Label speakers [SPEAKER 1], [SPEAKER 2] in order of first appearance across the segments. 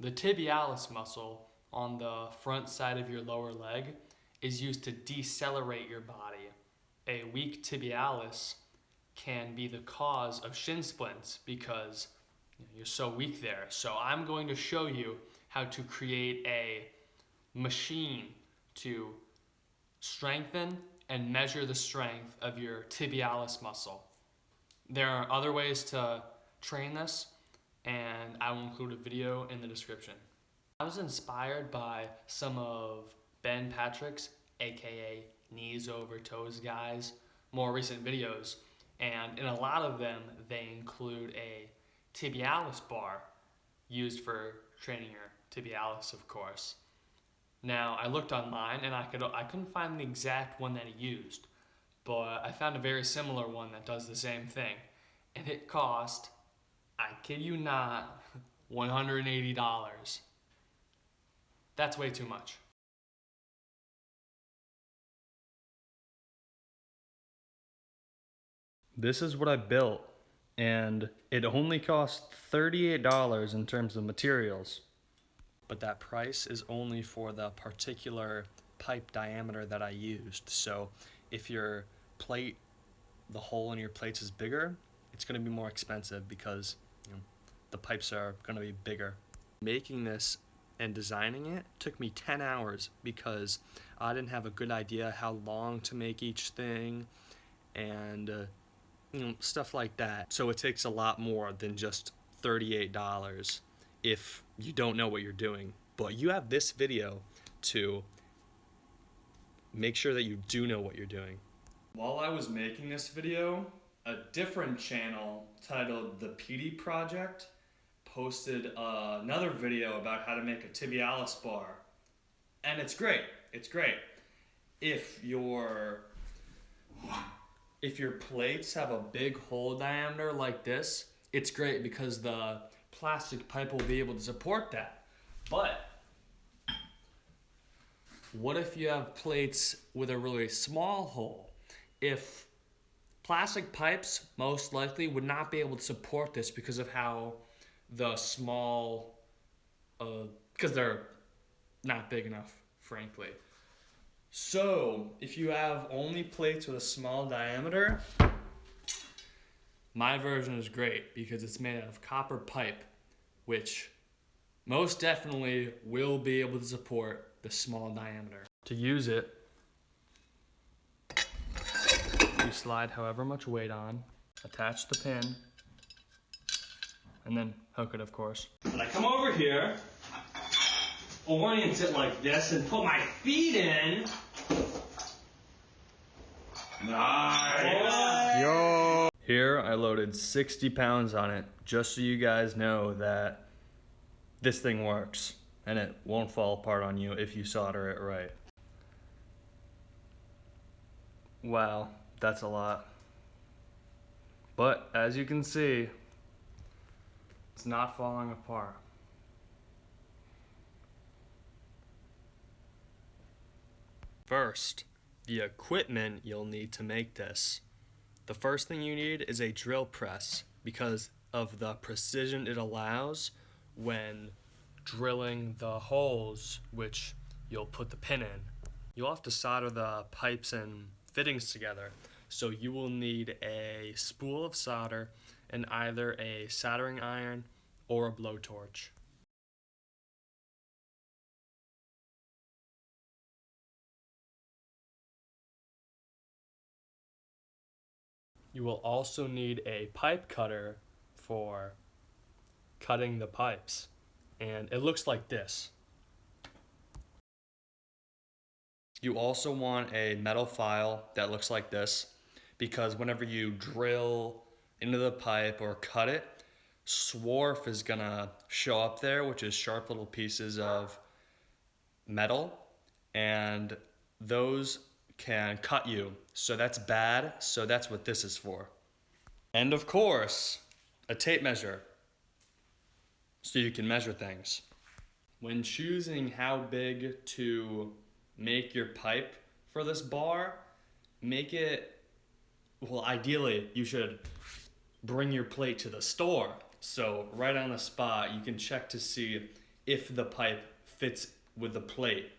[SPEAKER 1] The tibialis muscle on the front side of your lower leg is used to decelerate your body. A weak tibialis can be the cause of shin splints because you're so weak there. So I'm going to show you how to create a machine to strengthen and measure the strength of your tibialis muscle. There are other ways to train this, and I will include a video in the description. I was inspired by some of Ben Patrick's, aka Knees Over Toes guys, more recent videos, and in a lot of them they include a Tibialis bar used for training your tibialis, of course. Now, I looked online and I couldn't find the exact one that he used, but I found a very similar one that does the same thing, and it cost, I kid you not, $180. That's way too much.
[SPEAKER 2] This is what I built, and it only cost $38 in terms of materials. But that price is only for the particular pipe diameter that I used. So if your plate, the hole in your plates is bigger, it's going to be more expensive because the pipes are going to be bigger. Making this and designing it took me 10 hours because I didn't have a good idea how long to make each thing and stuff like that. So it takes a lot more than just $38 if you don't know what you're doing. But you have this video to make sure that you do know what you're doing. While I was making this video, a different channel titled The PD Project posted another video about how to make a tibialis bar. And it's great. It's great. If your plates have a big hole diameter like this, it's great because the plastic pipe will be able to support that. But what if you have plates with a really small hole? If plastic pipes most likely would not be able to support this because of how the small, because they're not big enough, frankly. So if you have only plates with a small diameter, my version is great because it's made out of copper pipe, which most definitely will be able to support the small diameter. To use it, you slide however much weight on, attach the pin, and then hook it, of course.
[SPEAKER 3] When I come over here, orient it like this and put my feet in. Nice!
[SPEAKER 2] Yo! Here I loaded 60 pounds on it just so you guys know that this thing works and it won't fall apart on you if you solder it right. Wow, that's a lot. But as you can see, it's not falling apart. First, the equipment you'll need to make this. The first thing you need is a drill press because of the precision it allows when drilling the holes which you'll put the pin in. You'll have to solder the pipes and fittings together, so you will need a spool of solder and either a soldering iron or a blowtorch. You will also need a pipe cutter for cutting the pipes, and it looks like this. You also want a metal file that looks like this because whenever you drill into the pipe or cut it, swarf is gonna show up there, which is sharp little pieces of metal, and those can cut you. So that's bad, so that's what this is for. And of course, a tape measure, so you can measure things. When choosing how big to make your pipe for this bar, make it, well, ideally you should bring your plate to the store. So right on the spot, you can check to see if the pipe fits with the plate.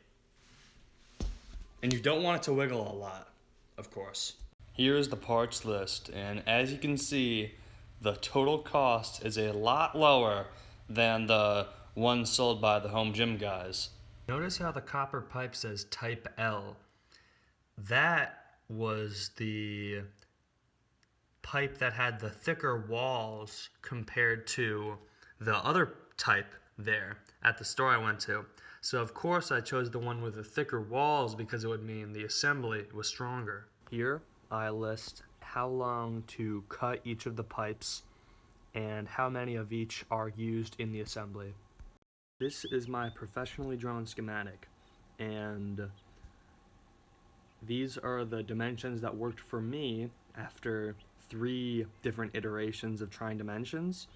[SPEAKER 2] And you don't want it to wiggle a lot, of course. Here's the parts list, and as you can see, the total cost is a lot lower than the one sold by the home gym guys. Notice how the copper pipe says type L. That was the pipe that had the thicker walls compared to the other type there at the store I went to. So of course I chose the one with the thicker walls because it would mean the assembly was stronger. Here I list how long to cut each of the pipes and how many of each are used in the assembly. This is my professionally drawn schematic, and these are the dimensions that worked for me after 3 different iterations of trying dimensions.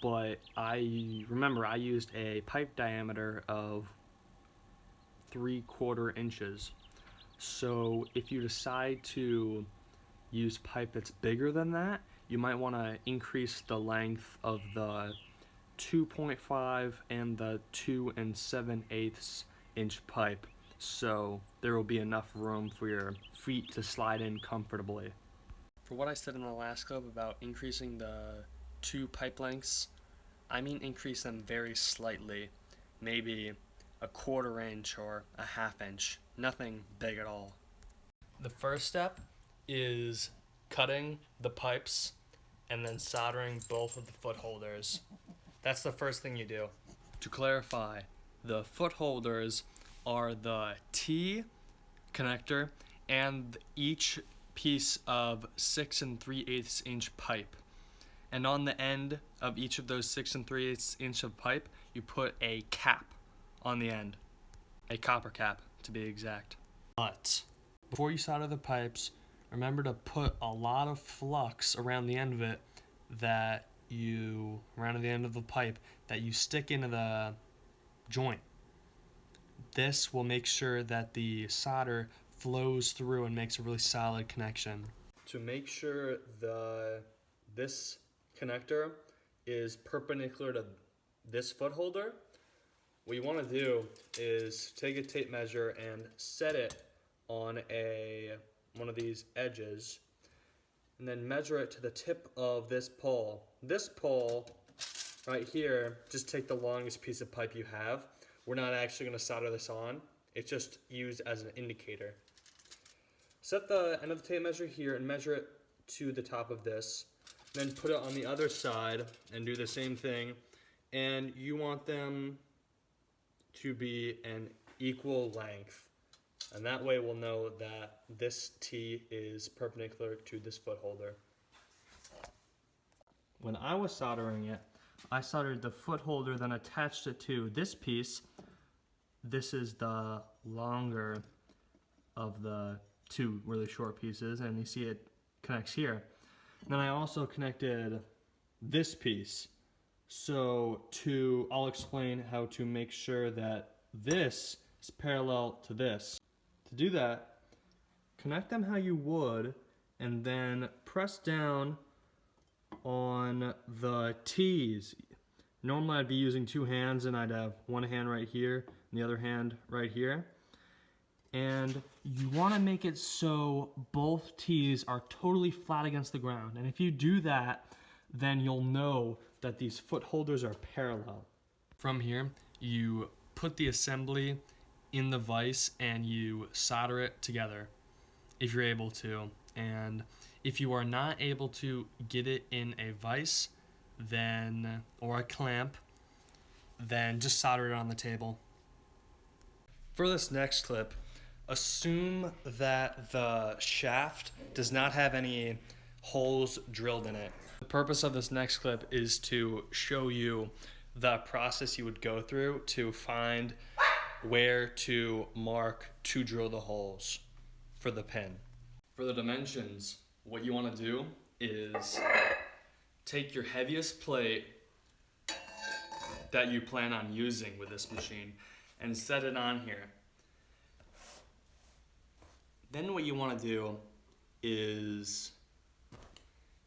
[SPEAKER 2] But I used a pipe diameter of 3/4 inches. So if you decide to use pipe that's bigger than that, you might want to increase the length of the 2.5 and the 2 7/8 inch pipe, so there will be enough room for your feet to slide in comfortably. For what I said in the last clip about increasing the 2 pipe lengths, I mean increase them very slightly, maybe a 1/4 inch or a 1/2 inch, nothing big at all. The first step is cutting the pipes and then soldering both of the foot holders. That's the first thing you do. To clarify, the foot holders are the T connector and each piece of 6 3/8 inch pipe. And on the end of each of those 6 3/8 inch of pipe, you put a cap on the end. A copper cap, to be exact. But before you solder the pipes, remember to put a lot of flux around the end of it around the end of the pipe that you stick into the joint. This will make sure that the solder flows through and makes a really solid connection. To make sure this connector is perpendicular to this foot holder, what you want to do is take a tape measure and set it on one of these edges, and then measure it to the tip of this pole. This pole right here, just take the longest piece of pipe you have. We're not actually going to solder this on. It's just used as an indicator. Set the end of the tape measure here and measure it to the top of this. Then put it on the other side and do the same thing. And you want them to be an equal length. And that way we'll know that this T is perpendicular to this foot holder. When I was soldering it, I soldered the foot holder, then attached it to this piece. This is the longer of the 2 really short pieces, and you see it connects here. And then I also connected this piece. So I'll explain how to make sure that this is parallel to this. To do that, connect them how you would, and then press down on the T's. Normally I'd be using 2 hands, and I'd have one hand right here and the other hand right here. And you want to make it so both T's are totally flat against the ground. And if you do that, then you'll know that these foot holders are parallel. From here, you put the assembly in the vise and you solder it together if you're able to. And if you are not able to get it in a vise, or a clamp, then just solder it on the table. For this next clip, assume that the shaft does not have any holes drilled in it. The purpose of this next clip is to show you the process you would go through to find where to mark to drill the holes for the pin. For the dimensions, what you want to do is take your heaviest plate that you plan on using with this machine and set it on here. Then what you want to do is,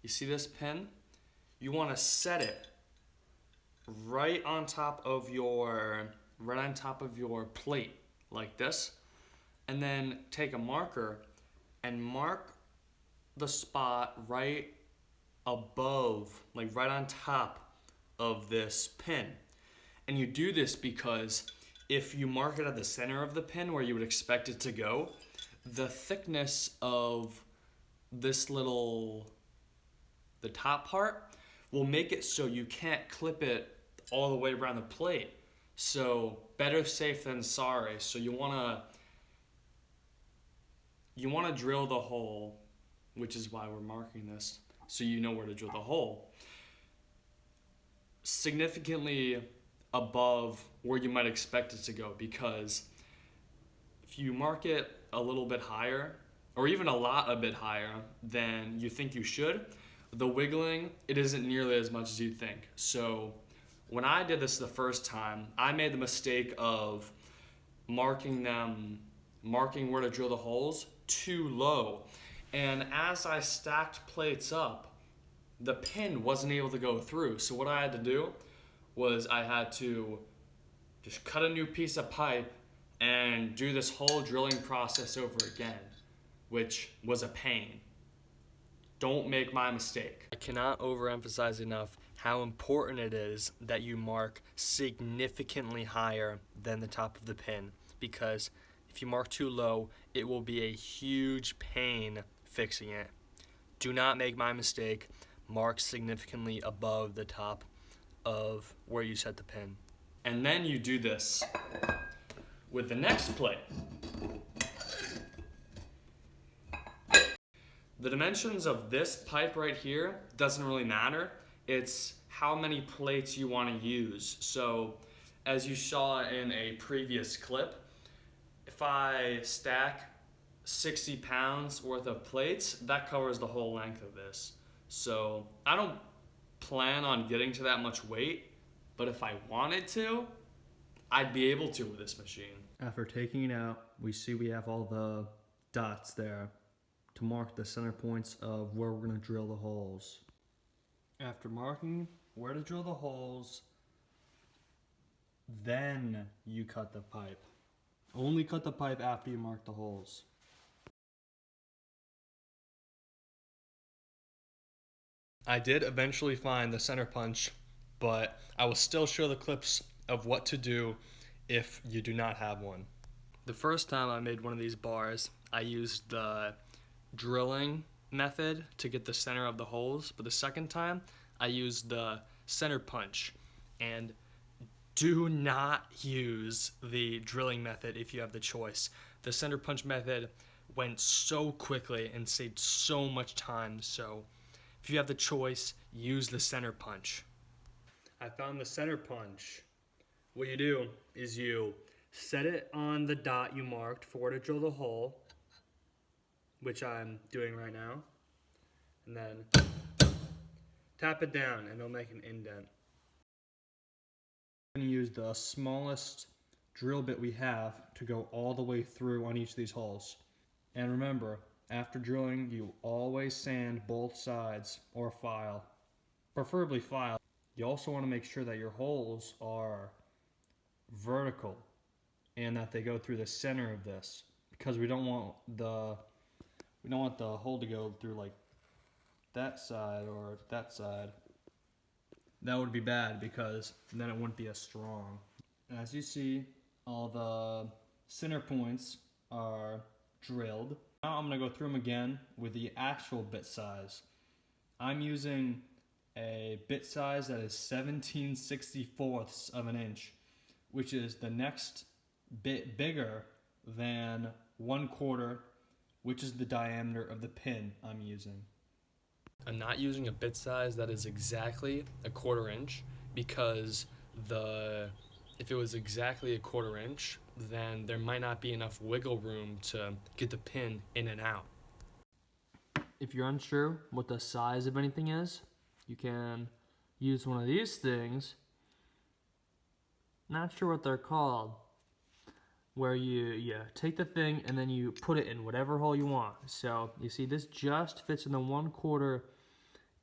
[SPEAKER 2] you see this pin? You want to set it right on top of your plate like this, and then take a marker and mark the spot right above, like right on top of this pin. And you do this because if you mark it at the center of the pin where you would expect it to go, the thickness of the top part will make it so you can't clip it all the way around the plate. So better safe than sorry. So you wanna drill the hole, which is why we're marking this, so you know where to drill the hole, significantly above where you might expect it to go, because if you mark it a little bit higher, or even a bit higher than you think you should, the wiggling, it isn't nearly as much as you think. So when I did this the first time, I made the mistake of marking where to drill the holes too low. And as I stacked plates up, the pin wasn't able to go through. So what I had to do was I had to just cut a new piece of pipe and do this whole drilling process over again, which was a pain. Don't make my mistake. I cannot overemphasize enough how important it is that you mark significantly higher than the top of the pin, because if you mark too low, it will be a huge pain fixing it. Do not make my mistake. Mark significantly above the top of where you set the pin. And then you do this with the next plate. The dimensions of this pipe right here doesn't really matter. It's how many plates you want to use. So as you saw in a previous clip, if I stack 60 pounds worth of plates, that covers the whole length of this. So I don't plan on getting to that much weight, but if I wanted to, I'd be able to with this machine.
[SPEAKER 4] After taking it out, we see we have all the dots there to mark the center points of where we're going to drill the holes. After marking where to drill the holes, then you cut the pipe. Only cut the pipe after you mark the holes.
[SPEAKER 2] I did eventually find the center punch, but I will still show the clips of what to do if you do not have one. The first time I made one of these bars, I used the drilling method to get the center of the holes, but the second time I used the center punch. And do not use the drilling method if you have the choice. The center punch method went so quickly and saved so much time, so if you have the choice, use the center punch. I found the center punch. What you do is you set it on the dot you marked for where to drill the hole, which I'm doing right now, and then tap it down and it'll make an indent.
[SPEAKER 4] We're going to use the smallest drill bit we have to go all the way through on each of these holes. And remember, after drilling, you always sand both sides or file, preferably file. You also want to make sure that your holes are vertical and that they go through the center of this, because we don't want the hole to go through like that side or that side. That would be bad because then it wouldn't be as strong. As you see, all the center points are drilled. Now I'm going to go through them again with the actual bit size. I'm using a bit size that is 17/64 of an inch, which is the next bit bigger than 1/4, which is the diameter of the pin I'm using.
[SPEAKER 2] I'm not using a bit size that is exactly a 1/4 inch, because if it was exactly a 1/4 inch, then there might not be enough wiggle room to get the pin in and out.
[SPEAKER 1] If you're unsure what the size of anything is, you can use one of these things. Not sure what they're called. Where you take the thing and then you put it in whatever hole you want. So you see this just fits in the 1/4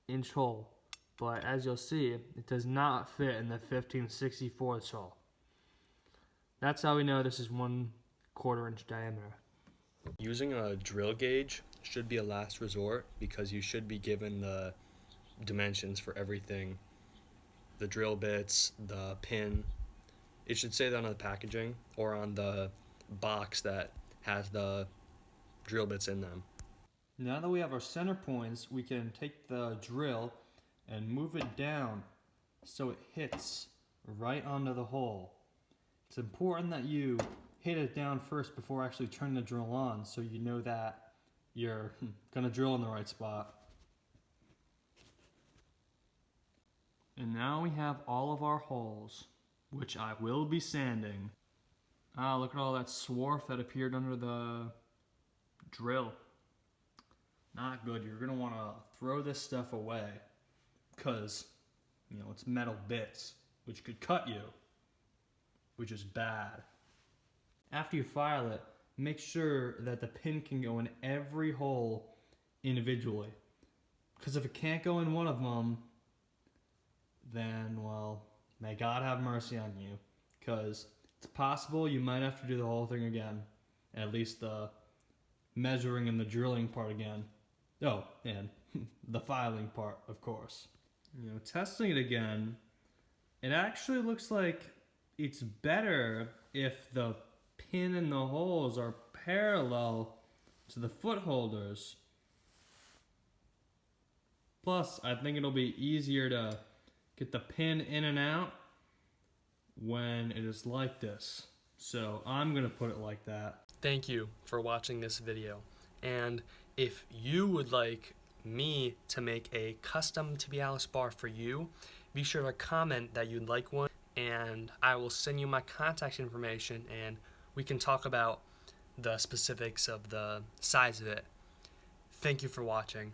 [SPEAKER 1] inch hole.
[SPEAKER 5] but as you'll see, it does not fit in the 15/64 hole. That's how we know this is 1/4 inch diameter.
[SPEAKER 2] Using a drill gauge should be a last resort because you should be given the dimensions for everything. The drill bits, the pin. It should say that on the packaging or on the box that has the drill bits in them.
[SPEAKER 4] Now that we have our center points, we can take the drill and move it down so it hits right onto the hole. It's important that you hit it down first before actually turning the drill on so you know that you're gonna drill in the right spot. And now we have all of our holes, which I will be sanding. Ah, look at all that swarf that appeared under the drill. Not good. You're gonna wanna throw this stuff away because, it's metal bits, which could cut you, which is bad. After you file it, make sure that the pin can go in every hole individually. Because if it can't go in one of them, then, well, may God have mercy on you. Because it's possible you might have to do the whole thing again. At least the measuring and the drilling part again. Oh, and the filing part, of course. Testing it again, it actually looks like it's better if the pin and the holes are parallel to the foot holders. Plus, I think it'll be easier to get the pin in and out when it is like this. So I'm gonna put it like that.
[SPEAKER 2] Thank you for watching this video. And if you would like me to make a custom Tibialis bar for you, be sure to comment that you'd like one, and I will send you my contact information and we can talk about the specifics of the size of it. Thank you for watching.